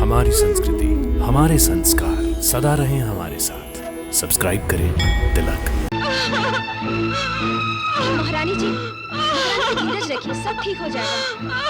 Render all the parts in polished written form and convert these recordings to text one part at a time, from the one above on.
हमारी संस्कृति, हमारे संस्कार सदा रहें हमारे साथ। सब्सक्राइब करें तिलक। महारानी जी, धीरज रखिए, सब ठीक हो जाएगा।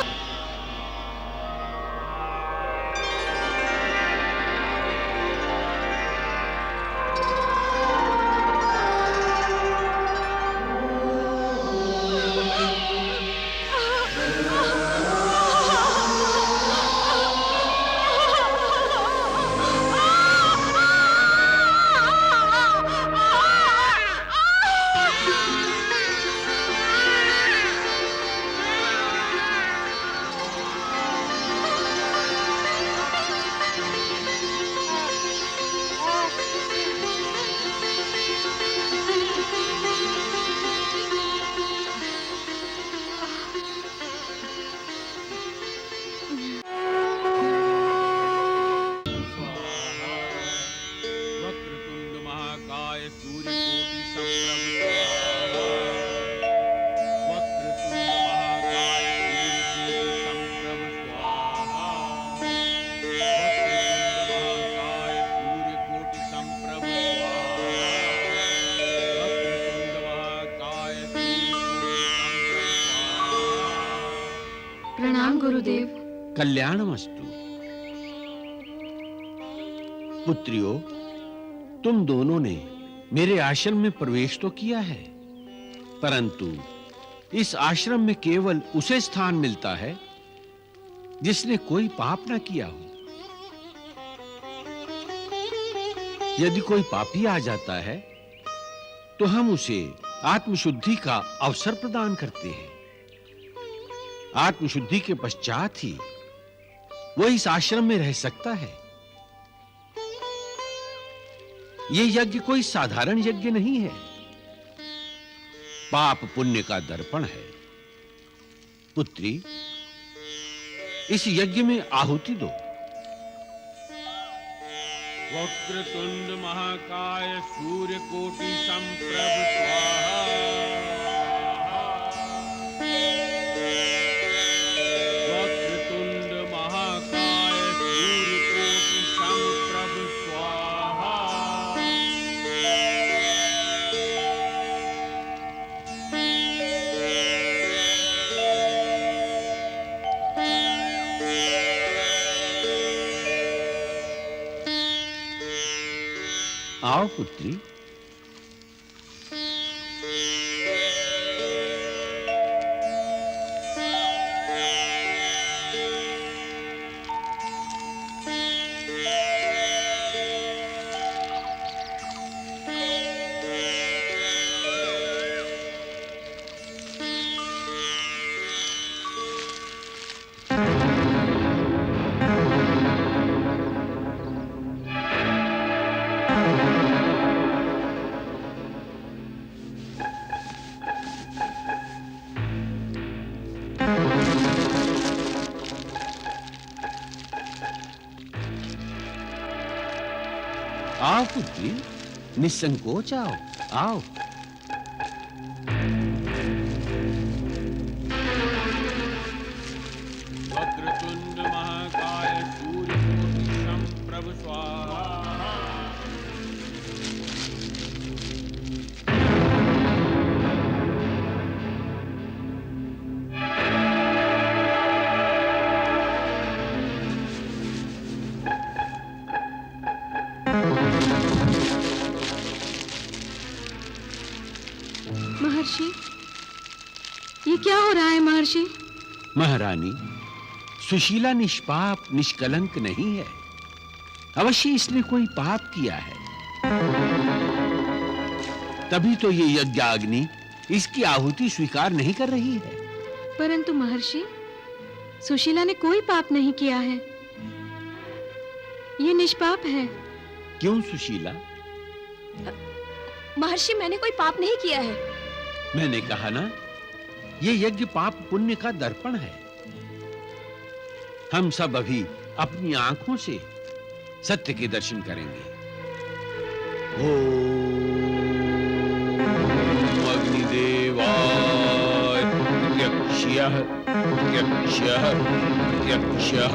प्रणाम गुरुदेव। कल्याणमस्तु। पुत्रियों, तुम दोनों ने मेरे आश्रम में प्रवेश तो किया है, परंतु इस आश्रम में केवल उसे स्थान मिलता है जिसने कोई पाप ना किया हो। यदि कोई पापी आ जाता है तो हम उसे आत्मशुद्धि का अवसर प्रदान करते हैं। आत्मशुद्धि के पश्चात ही वो इस आश्रम में रह सकता है। यह यज्ञ कोई साधारण यज्ञ नहीं है, पाप पुण्य का दर्पण है। पुत्री, इस यज्ञ में आहुति दो। वक्रतुंड महाकाय सूर्यकोटि संप्रभ स्वाहा। वक्रतुंड महाकाय सूर्यकोटि संप्रभ स्वाहा। आओ पुत्री। आओ पुत्री, निसंकोच आओ। आओ। वक्रतुंड महाकाय सूर्यकोटि संप्रभ स्वाहा। महर्षि, ये क्या हो रहा है महर्षि? महारानी, सुशीला निष्पाप निष्कलंक नहीं है। अवश्य इसने कोई पाप किया है, तभी तो ये यज्ञाग्नि इसकी आहुति स्वीकार नहीं कर रही है। परंतु महर्षि, सुशीला ने कोई पाप नहीं किया है, ये निष्पाप है। क्यों सुशीला? महर्षि, मैंने कोई पाप नहीं किया है। मैंने कहा ना, ये यज्ञ पाप पुण्य का दर्पण है। हम सब अभी अपनी आंखों से सत्य के दर्शन करेंगे। ओम अग्निदेवाय प्रत्यक्षः प्रत्यक्षः प्रत्यक्षः।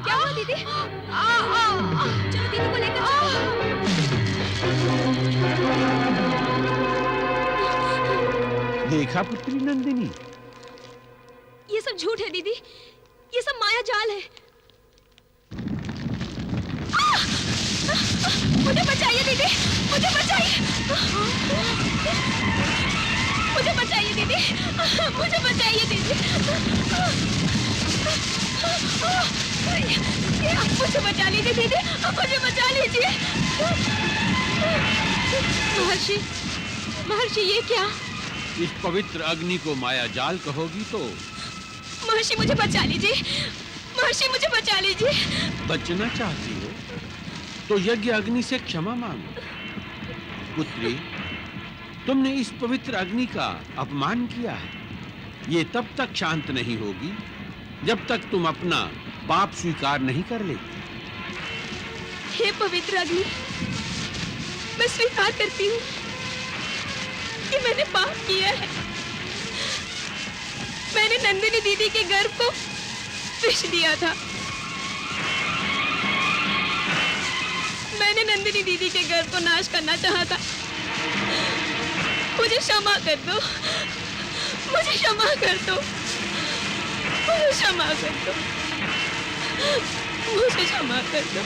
क्या हुआ दीदी? चलो दीदी को लेकर देखा पुत्री नंदिनी, ये सब झूठ है दीदी, ये सब माया जाल है। मुझे बचाइए दीदी, मुझे बचाइए, मुझे बचाइए दीदी, मुझे बचाइए दीदी, मुझे बचा लीजिए दीदी, मुझे बचा लीजिए। महर्षि, महर्षि ये क्या? इस पवित्र अग्नि को माया जाल कहोगी तो? महर्षि मुझे बचा लीजिए, महर्षि मुझे बचा लीजिए। बचना चाहती हो तो यज्ञ अग्नि से क्षमा मांगो। पुत्री, तुमने इस पवित्र अग्नि का अपमान किया है। ये तब तक शांत नहीं होगी जब तक तुम अपना पाप स्वीकार नहीं कर लेती। हे पवित्र अग्नि, मैं स्वीकार करती हूँ कि मैंने पाप किया है। मैंने नंदिनी दीदी के गर्भ को विष दिया था। मैंने नंदिनी दीदी के गर्भ को नाश करना चाहा था। मुझे क्षमा कर दो, मुझे क्षमा कर दो, मुझे क्षमा कर दो, मुझे क्षमा कर दो।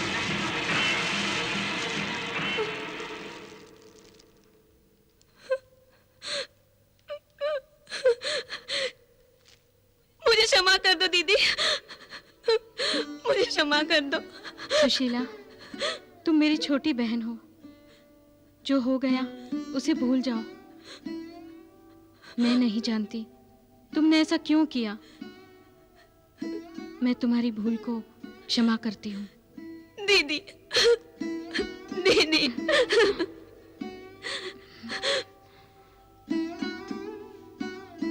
मुझे क्षमा कर दो दीदी, मुझे क्षमा कर दो। सुशीला, तुम मेरी छोटी बहन हो। जो हो गया उसे भूल जाओ। मैं नहीं जानती तुमने ऐसा क्यों किया। मैं तुम्हारी भूल को क्षमा करती हूँ। दीदी, दीदी,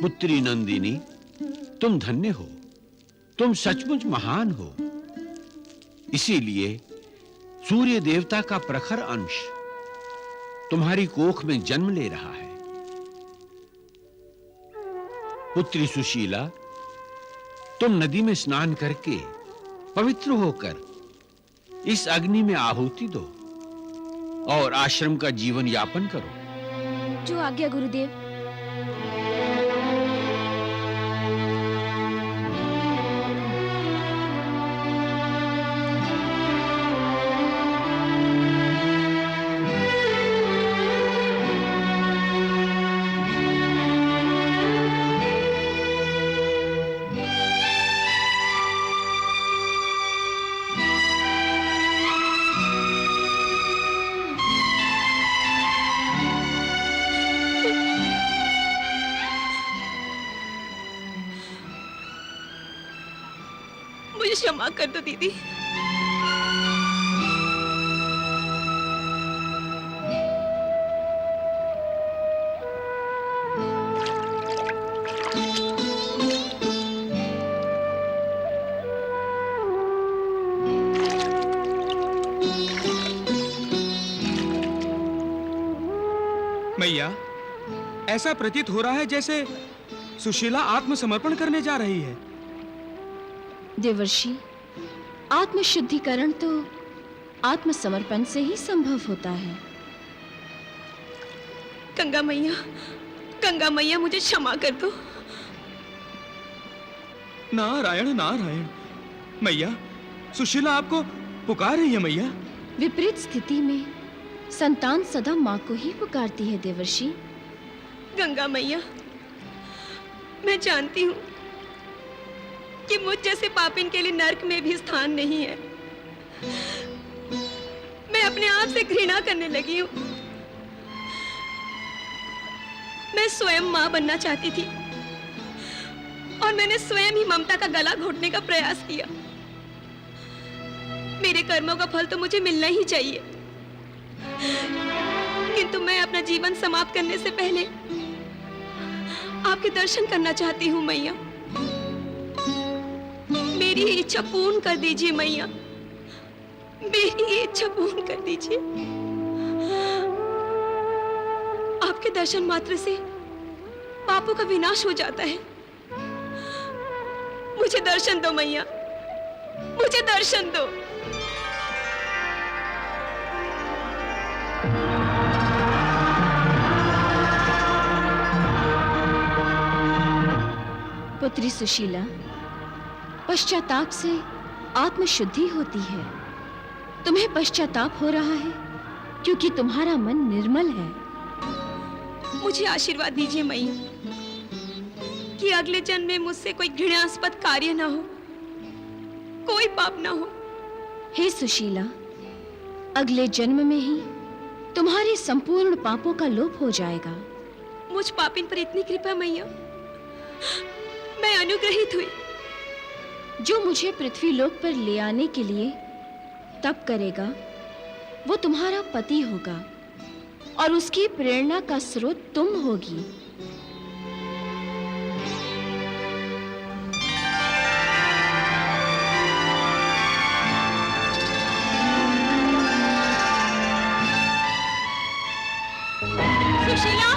पुत्री नंदिनी, तुम धन्य हो, तुम सचमुच महान हो। इसीलिए सूर्य देवता का प्रखर अंश तुम्हारी कोख में जन्म ले रहा है। पुत्री सुशीला, तुम नदी में स्नान करके पवित्र होकर इस अग्नि में आहुति दो और आश्रम का जीवन यापन करो। जो आज्ञा गुरुदेव। मुझे क्षमा कर दो दीदी। मैया, ऐसा प्रतीत हो रहा है जैसे सुशीला आत्मसमर्पण करने जा रही है। देवर्षि, आत्मशुद्धिकरण तो आत्मसमर्पण से ही संभव होता है। गंगा मैया, गंगा मैया मुझे क्षमा कर दो। नारायण नारायण। मैया, सुशीला आपको पुकार रही है। मैया, विपरीत स्थिति में संतान सदा माँ को ही पुकारती है देवर्षि। गंगा मैया, मैं जानती हूँ कि मुझ जैसे पापिन के लिए नर्क में भी स्थान नहीं है। मैं अपने आप से घृणा करने लगी हूँ। मैं स्वयं मां बनना चाहती थी और मैंने स्वयं ही ममता का गला घोटने का प्रयास किया। मेरे कर्मों का फल तो मुझे मिलना ही चाहिए, किंतु मैं अपना जीवन समाप्त करने से पहले आपके दर्शन करना चाहती हूँ मैया। मेरी इच्छा पूर्ण कर दीजिए मैया, मेरी इच्छा पूर्ण कर दीजिए। आपके दर्शन मात्र से पापों का विनाश हो जाता है। मुझे दर्शन दो मैया, मुझे दर्शन दो। पुत्री सुशीला, पश्चाताप से आत्मशुद्धि होती है। तुम्हें पश्चाताप हो रहा है क्योंकि तुम्हारा मन निर्मल है। मुझे आशीर्वाद दीजिए मैया कि अगले जन्म में मुझसे कोई घृणास्पद कार्य ना हो, कोई पाप ना हो। हे सुशीला, अगले जन्म में ही तुम्हारे संपूर्ण पापों का लोप हो जाएगा। मुझ पापिन पर इतनी कृपा मैया, मैं अनुग्रहित हुई। जो मुझे पृथ्वी लोक पर ले आने के लिए तप करेगा वो तुम्हारा पति होगा और उसकी प्रेरणा का स्रोत तुम होगी। सुशीला,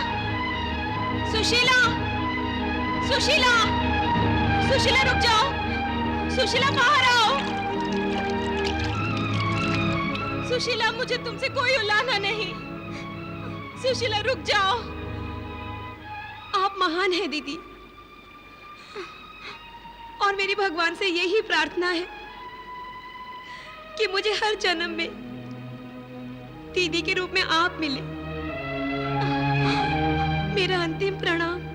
सुशीला, सुशीला, सुशीला रुक जाओ। सुशीला बाहर आओ। सुशीला, मुझे तुमसे कोई उलाहना नहीं। सुशीला रुक जाओ। आप महान हैं दीदी, और मेरी भगवान से यही प्रार्थना है कि मुझे हर जन्म में दीदी के रूप में आप मिले। मेरा अंतिम प्रणाम।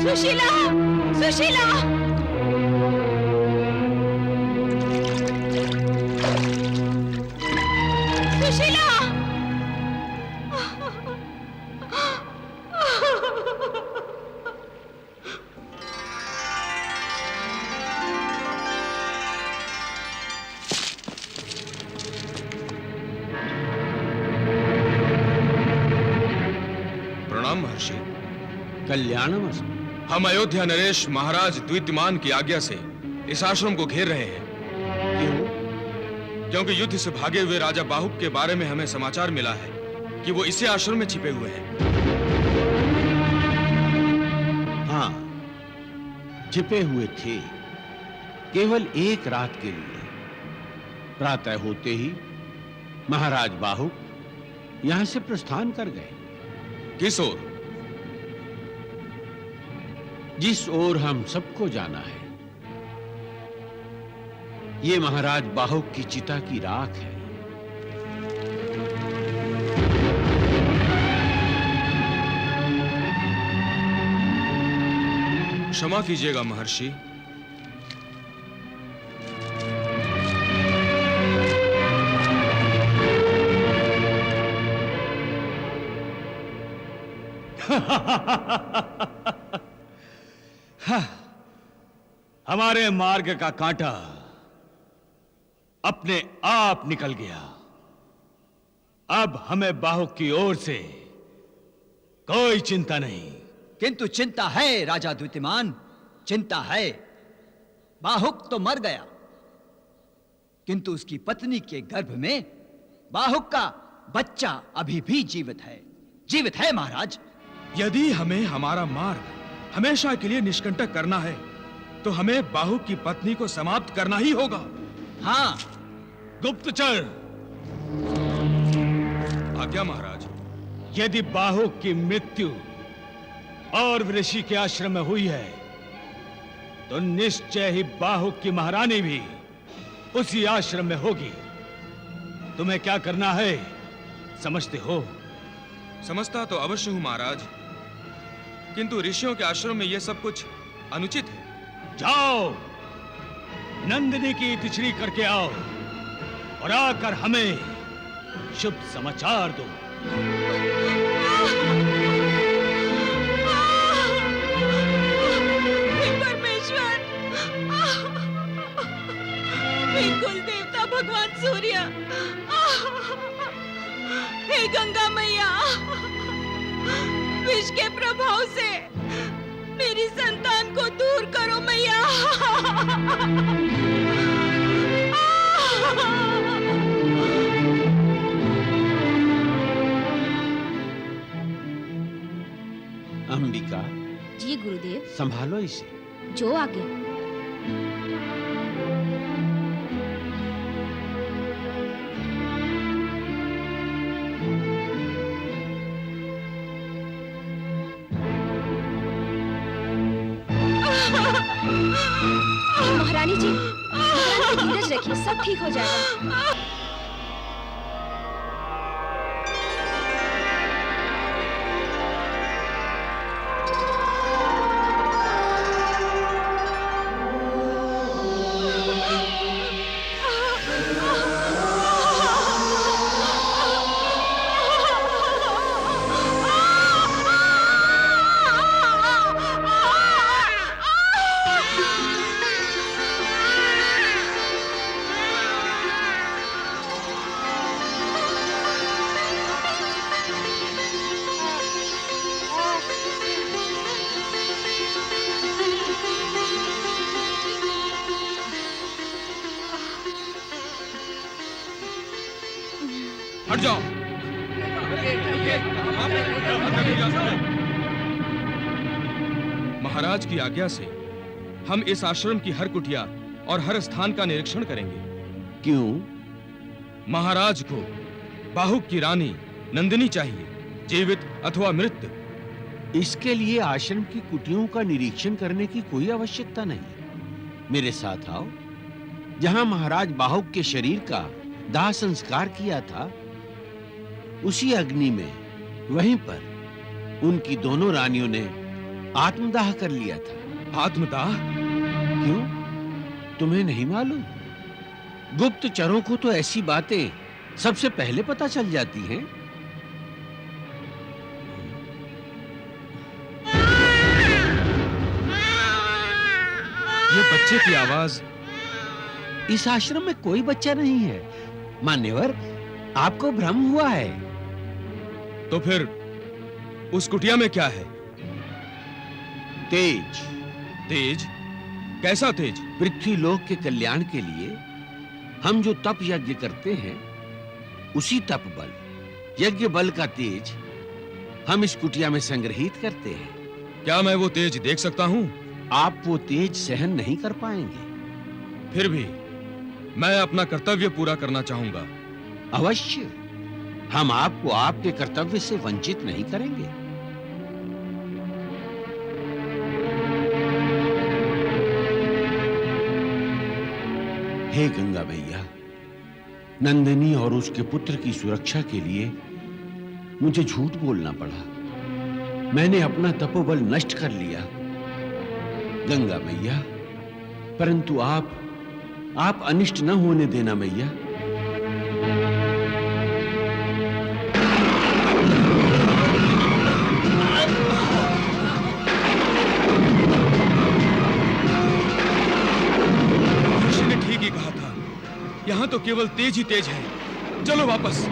सुशीला, सुशीला, सुशीला। प्रणाम महर्षि। कल्याणमस्तु। हम अयोध्या नरेश महाराज द्वितीयमान की आज्ञा से इस आश्रम को घेर रहे हैं। क्यों? क्योंकि युद्ध से भागे हुए राजा बाहुक के बारे में हमें समाचार मिला है कि वो इसी आश्रम में छिपे हुए हैं। हाँ, छिपे हुए थे, केवल एक रात के लिए। प्रातः होते ही महाराज बाहुक यहां से प्रस्थान कर गए। किस ओर? जिस ओर हम सबको जाना है। ये महाराज बाहुक की चिता की राख है। क्षमा कीजिएगा महर्षि। हमारे मार्ग का कांटा अपने आप निकल गया। अब हमें बाहुक की ओर से कोई चिंता नहीं। किंतु चिंता है राजा द्वितीयमान, चिंता है। बाहुक तो मर गया, किंतु उसकी पत्नी के गर्भ में बाहुक का बच्चा अभी भी जीवित है। जीवित है महाराज। यदि हमें हमारा मार्ग हमेशा के लिए निष्कंटक करना है तो हमें बाहुक की पत्नी को समाप्त करना ही होगा। हाँ। गुप्तचर। आज्ञा महाराज। यदि बाहुक की मृत्यु और ऋषि के आश्रम में हुई है तो निश्चय ही बाहुक की महारानी भी उसी आश्रम में होगी। तुम्हें क्या करना है समझते हो? समझता तो अवश्य हूं महाराज, किंतु ऋषियों के आश्रम में यह सब कुछ अनुचित है। जाओ, नंदिनी की तिछड़ी करके आओ और आकर हमें शुभ समाचार दो। परमेश्वर, कुल देवता भगवान सूर्य, हे गंगा मैया, विष के प्रभाव से मेरी संतान को दूर करो मैया। अंबिका। जी गुरुदेव। संभालो इसे। जो आगे। महारानी जी, धीरज रखिए, सब ठीक हो जाएगा। हट जाओ। महाराज की आज्ञा से हम इस आश्रम की हर कुटिया और हर स्थान का निरीक्षण करेंगे। क्यों? महाराज को बाहुक की रानी नंदिनी चाहिए, जीवित अथवा मृत। इसके लिए आश्रम की कुटियों का निरीक्षण करने की कोई आवश्यकता नहीं। मेरे साथ आओ। जहां महाराज बाहुक के शरीर का दाह संस्कार किया था, उसी अग्नि में वहीं पर उनकी दोनों रानियों ने आत्मदाह कर लिया था। आत्मदाह? क्यों, तुम्हें नहीं मालूम? गुप्तचरों को तो ऐसी बातें सबसे पहले पता चल जाती हैं। ये बच्चे की आवाज। इस आश्रम में कोई बच्चा नहीं है मान्यवर, आपको भ्रम हुआ है। तो फिर उस कुटिया में क्या है? तेज। तेज? कैसा तेज? पृथ्वी लोक के कल्याण के लिए हम जो तप यज्ञ करते हैं, उसी तप बल, यज्ञ बल का तेज हम इस कुटिया में संग्रहित करते हैं। क्या मैं वो तेज देख सकता हूं? आप वो तेज सहन नहीं कर पाएंगे। फिर भी मैं अपना कर्तव्य पूरा करना चाहूंगा। अवश्य, हम आपको आपके कर्तव्य से वंचित नहीं करेंगे। हे गंगा मैया, नंदिनी और उसके पुत्र की सुरक्षा के लिए मुझे झूठ बोलना पड़ा। मैंने अपना तपोबल नष्ट कर लिया। गंगा मैया, परंतु आप अनिष्ट न होने देना मैया। ऋषि ने ठीक ही कहा था, यहां तो केवल तेज ही तेज है। चलो वापस।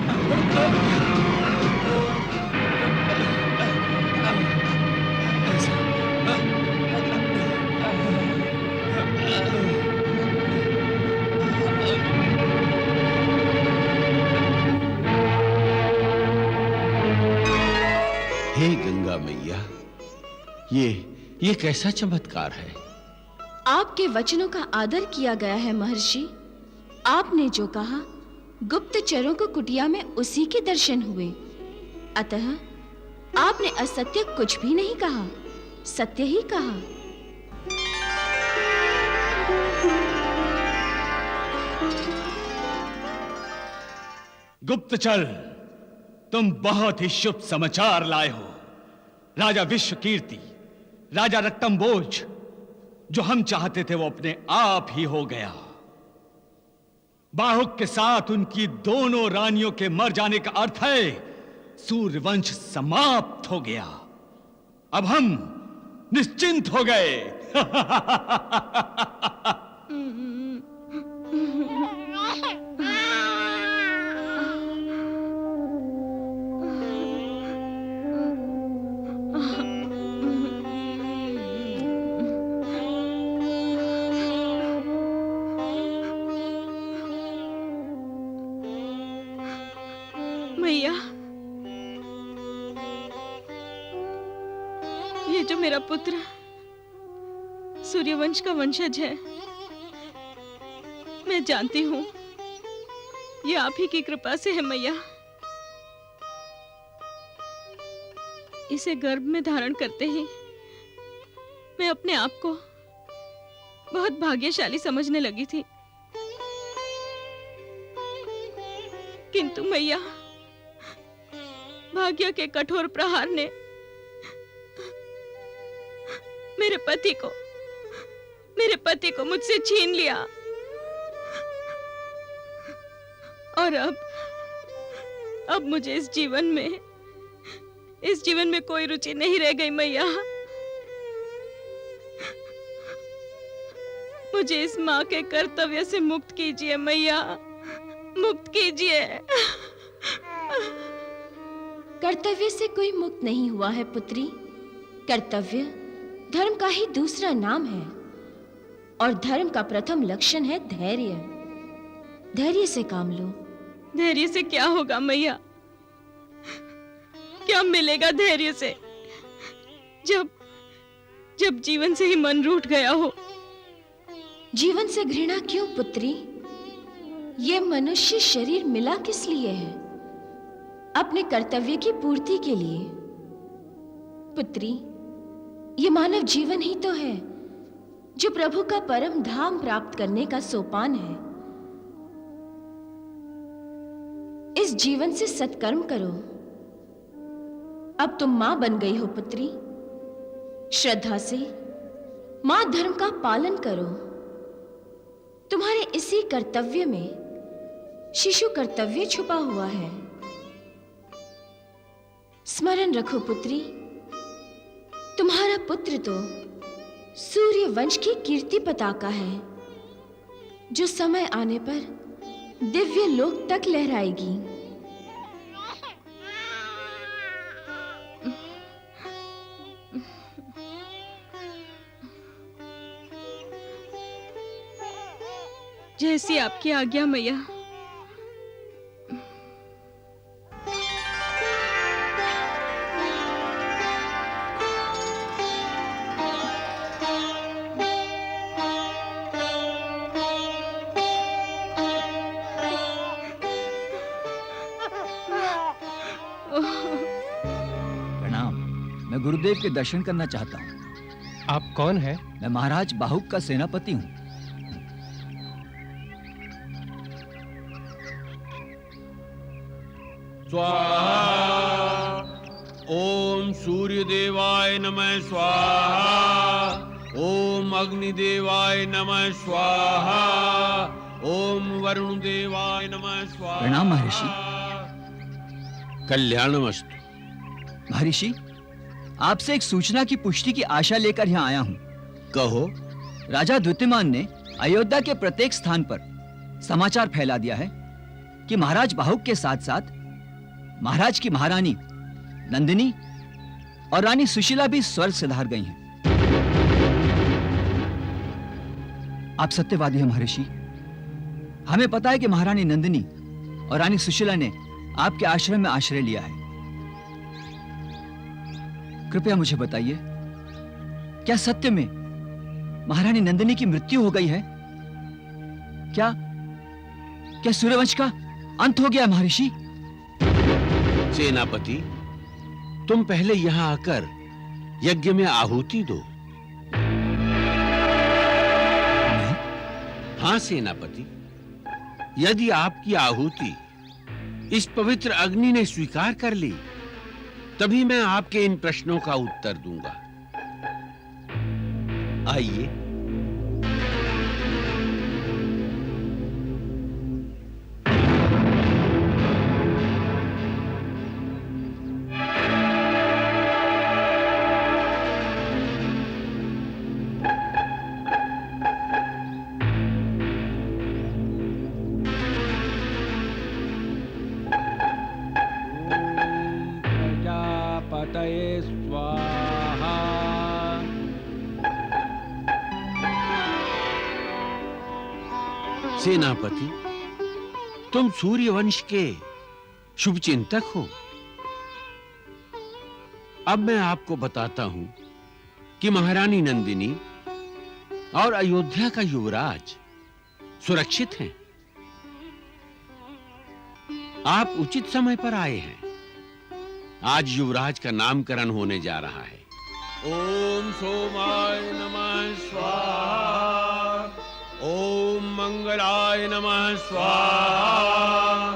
हे गंगा मैया, ये कैसा चमत्कार है। आपके वचनों का आदर किया गया है महर्षि। आपने जो कहा, गुप्तचरों को कुटिया में उसी के दर्शन हुए। अतः आपने असत्य कुछ भी नहीं कहा, सत्य ही कहा। गुप्तचर, तुम बहुत ही शुभ समाचार लाए हो। राजा विश्वकीर्ति, राजा रक्तम्बोज, जो हम चाहते थे वो अपने आप ही हो गया। बाहुक के साथ उनकी दोनों रानियों के मर जाने का अर्थ है सूर्यवंश समाप्त हो गया। अब हम निश्चिंत हो गए। मैया, ये जो मेरा पुत्र सूर्यवंश का वंशज है, मैं जानती हूँ ये आप ही की कृपा से है मैया। इसे गर्भ में धारण करते ही मैं अपने आप को बहुत भाग्यशाली समझने लगी थी, किंतु मैया, भाग्य के कठोर प्रहार ने मेरे पति को मुझसे छीन लिया। और अब मुझे इस जीवन में कोई रुचि नहीं रह गई मैया। मुझे इस माँ के कर्तव्य से मुक्त कीजिए मैया, मुक्त कीजिए। कर्तव्य से कोई मुक्त नहीं हुआ है पुत्री। कर्तव्य धर्म का ही दूसरा नाम है, और धर्म का प्रथम लक्षण है धैर्य। धैर्य से काम लो। धैर्य से क्या होगा मैया? क्या मिलेगा धैर्य से जब जीवन से ही मन रूठ गया हो? जीवन से घृणा क्यों पुत्री? ये मनुष्य शरीर मिला किस लिए है? अपने कर्तव्य की पूर्ति के लिए। पुत्री, ये मानव जीवन ही तो है जो प्रभु का परम धाम प्राप्त करने का सोपान है। इस जीवन से सत्कर्म करो। अब तुम मां बन गई हो पुत्री। श्रद्धा से मां धर्म का पालन करो। तुम्हारे इसी कर्तव्य में शिशु कर्तव्य छुपा हुआ है। स्मरण रखो पुत्री, तुम्हारा पुत्र तो सूर्य वंश की कीर्ति पताका है, जो समय आने पर दिव्य लोक तक लहराएगी। जैसी आपकी आज्ञा मैया। प्रणाम। मैं गुरुदेव के दर्शन करना चाहता हूँ। आप कौन हैं? मैं महाराज बाहुक का सेनापति हूँ। स्वाहा। ओम सूर्य देवाय नमः स्वाहा। ओम अग्नि देवाय नमः स्वाहा। ओम वरुण देवाय नमः स्वाहा। प्रणाम महर्षि। कल्याणमस्तु। महर्षि, आपसे एक सूचना की पुष्टि की आशा लेकर यहाँ आया हूँ। कहो। राजा द्वितीमान ने अयोध्या के प्रत्येक स्थान पर समाचार फैला दिया है कि महाराज बाहुक के साथ साथ महाराज की महारानी नंदिनी और रानी सुशीला भी स्वर्ग सिधार गई हैं। आप सत्यवादी हैं महर्षि। हमें पता है कि महारानी नंदिनी और रानी सुशीला ने आपके आश्रम में आश्रय लिया है। कृपया मुझे बताइए, क्या सत्य में महारानी नंदिनी की मृत्यु हो गई है? क्या सूर्यवंश का अंत हो गया महर्षि? सेनापति, तुम पहले यहां आकर यज्ञ में आहुति दो। हाँ सेनापति, यदि आपकी आहुति इस पवित्र अग्नि ने स्वीकार कर ली, तभी मैं आपके इन प्रश्नों का उत्तर दूंगा। आइए। प्रजापतये स्वाहा। सेनापति, तुम सूर्य वंश के शुभ चिंतक हो। अब मैं आपको बताता हूं कि महारानी नंदिनी और अयोध्या का युवराज सुरक्षित हैं। आप उचित समय पर आए हैं। आज युवराज का नामकरण होने जा रहा है। ओम सोमाय नमः स्वाहा। ओम मंगलाय नमः स्वाहा।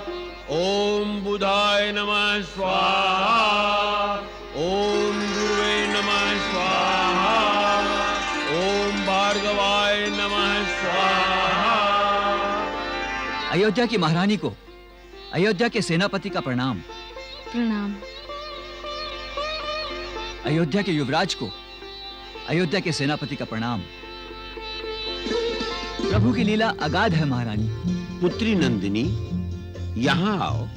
ओम बुधाय नमः स्वाहा। ओम गुरुवे नमः स्वाहा। ओम भार्गवाय नमः स्वाहा। अयोध्या की महारानी को, अयोध्या के सेनापति का प्रणाम। प्रणाम। अयोध्या के युवराज को, अयोध्या के सेनापति का प्रणाम। प्रभु की लीला अगाध है महारानी। पुत्री नंदिनी, यहां आओ।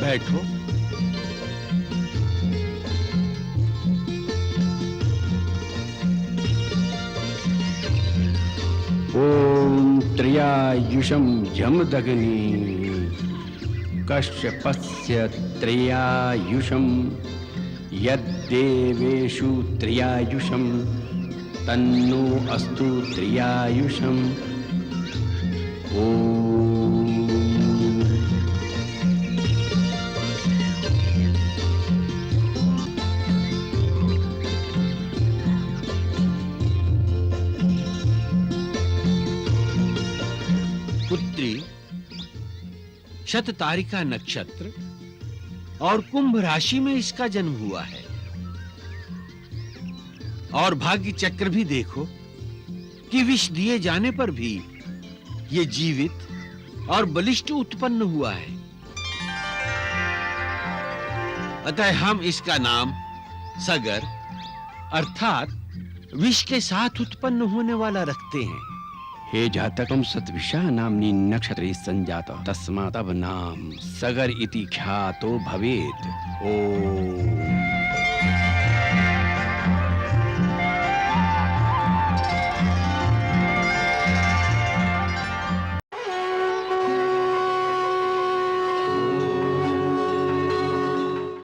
बैठो। ओम त्र्यायुषं जमदग्नि कश्यपस्य त्र्यायुषं यद्देवेषु त्र्यायुषं तन्नो अस्तु त्र्यायुषम्। ओम। पुत्री, शततारिका नक्षत्र और कुंभ राशि में इसका जन्म हुआ है। और भाग्य चक्र भी देखो कि विष दिए जाने पर भी ये जीवित और बलिष्ठ उत्पन्न हुआ है। अतः हम इसका नाम सगर अर्थात विष के साथ उत्पन्न होने वाला रखते हैं। हे जातकं सत्विषा नाम्नी नक्षत्रे संजातः तस्मात् तव नाम सगर इति ख्यातो भवेत्। ओम।